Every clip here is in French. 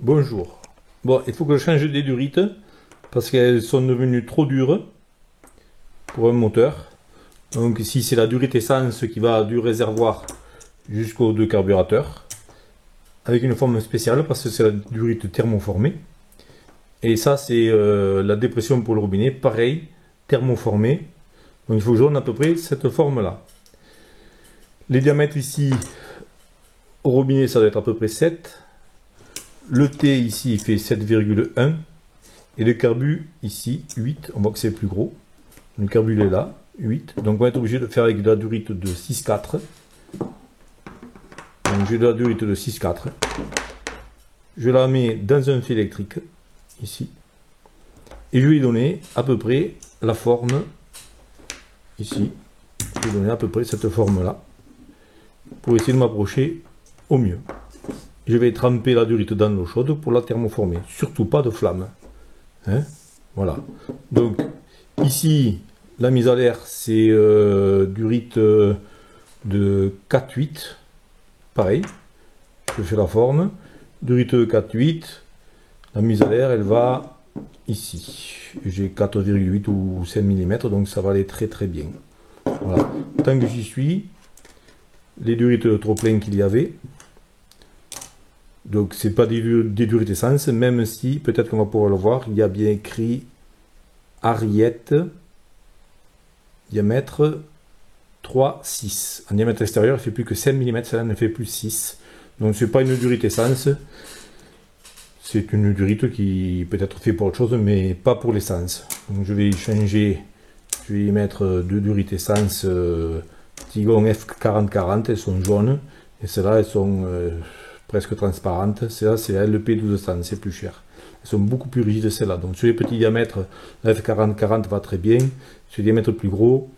Bonjour. Bon, il faut que je change des durites parce qu'elles sont devenues trop dures pour un moteur. Donc ici c'est la durite essence qui va du réservoir jusqu'aux deux carburateurs avec une forme spéciale parce que c'est la durite thermoformée. Et ça c'est la dépression pour le robinet, pareil, thermoformée. Donc il faut que je donne à peu près cette forme là. Les diamètres ici au robinet ça doit être à peu près 7. Le T ici il fait 7,1 et le carbu ici 8, on voit que c'est plus gros. Le carbu est là, 8, donc on va être obligé de faire avec de la durite de 6,4. Donc j'ai de la durite de 6,4. Je la mets dans un fil électrique, ici, et je vais lui donner à peu près la forme, ici, je vais donner à peu près cette forme là, pour essayer de m'approcher au mieux. Je vais tremper la durite dans l'eau chaude pour la thermoformer. Surtout pas de flamme. Hein, voilà. Donc, ici, la mise à l'air, c'est durite de 4,8. Pareil. Je fais la forme. Durite 4,8. La mise à l'air, elle va ici. J'ai 4,8 ou 5 mm, donc ça va aller très très bien. Voilà. Tant que j'y suis, les durites de trop plein qu'il y avait. Donc c'est pas des durites essence, même si, peut-être qu'on va pouvoir le voir, il y a bien écrit Ariette, diamètre 3,6. En diamètre extérieur, il ne fait plus que 5 mm, celle-là ne fait plus 6. Donc c'est pas une durite essence, c'est une durite qui peut être faite pour autre chose, mais pas pour l'essence. Donc je vais y changer, je vais y mettre deux durites essence Tigon F4040, elles sont jaunes, et celles-là elles sont presque transparentes. Celle-là c'est la LP1200, c'est plus cher. Elles sont beaucoup plus rigides celles-là. Donc sur les petits diamètres, la F4040 va très bien. Sur les diamètres plus gros,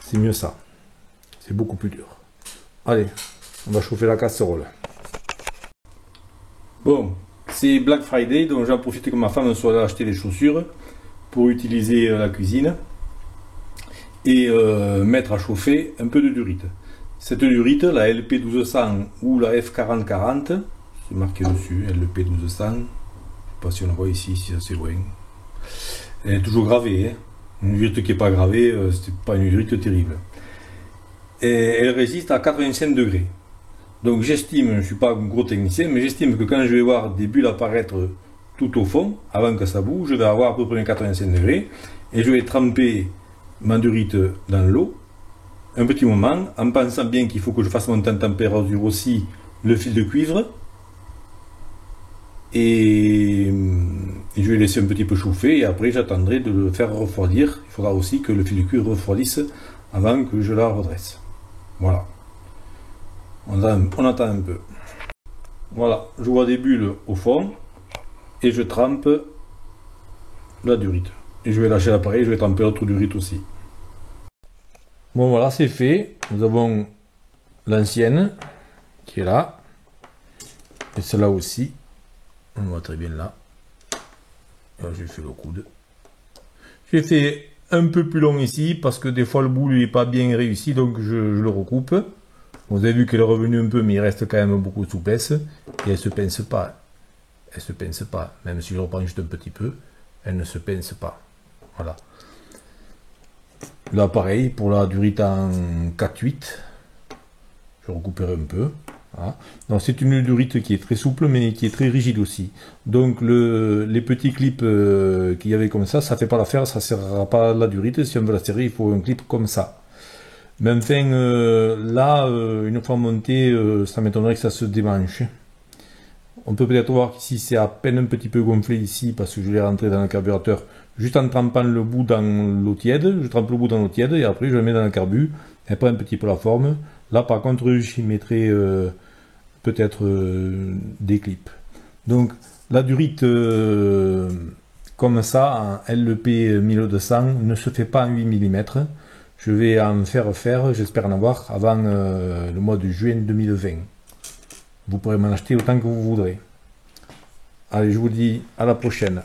c'est mieux ça. C'est beaucoup plus dur. Allez, on va chauffer la casserole. Bon, c'est Black Friday, donc j'en profite que ma femme soit là acheter des chaussures pour utiliser la cuisine et mettre à chauffer un peu de durite. Cette durite, la LP1200 ou la F4040, c'est marqué dessus, LP1200, je ne sais pas si on la voit ici, si c'est assez loin. Elle est toujours gravée, hein. Une durite qui n'est pas gravée, c'est pas une durite terrible. Et elle résiste à 85 degrés. Donc j'estime, je ne suis pas un gros technicien, mais j'estime que quand je vais voir des bulles apparaître tout au fond, avant que ça bouge, je vais avoir à peu près 85 degrés, et je vais tremper ma durite dans l'eau un petit moment, en pensant bien qu'il faut que je fasse monter en température aussi le fil de cuivre, et je vais laisser un petit peu chauffer, et après j'attendrai de le faire refroidir. Il faudra aussi que le fil de cuivre refroidisse avant que je la redresse. Voilà. On attend un peu. Voilà, je vois des bulles au fond, et je trempe la durite. Et je vais lâcher l'appareil, je vais tremper l'autre durite aussi. Bon voilà, c'est fait. Nous avons l'ancienne qui est là. Et celle-là aussi. On voit très bien là. J'ai fait le coude. J'ai fait un peu plus long ici parce que des fois le bout n'est pas bien réussi, donc je le recoupe. Vous avez vu qu'elle est revenue un peu, mais il reste quand même beaucoup de souplesse. Et elle ne se pince pas. Elle ne se pince pas. Même si je reprends juste un petit peu, elle ne se pince pas. Voilà. Là, pareil, pour la durite en 4,8, je recouperai un peu. Voilà. C'est une durite qui est très souple, mais qui est très rigide aussi. Donc, les petits clips qu'il y avait comme ça ne fait pas l'affaire, ça ne serra pas la durite. Si on veut la serrer, il faut un clip comme ça. Mais enfin, là, une fois monté, ça m'étonnerait que ça se démanche. On peut peut-être voir qu'ici, c'est à peine un petit peu gonflé ici, parce que je l'ai rentré dans le carburateur, juste en trempant le bout dans l'eau tiède. Je trempe le bout dans l'eau tiède, et après, je le mets dans le carbu, et prend un petit peu la forme. Là, par contre, j'y mettrai peut-être des clips. Donc, la durite comme ça, en LP 1200, ne se fait pas en 8 mm. Je vais en faire, j'espère en avoir, avant le mois de juin 2020. Vous pourrez m'en acheter autant que vous voudrez. Allez, je vous dis à la prochaine.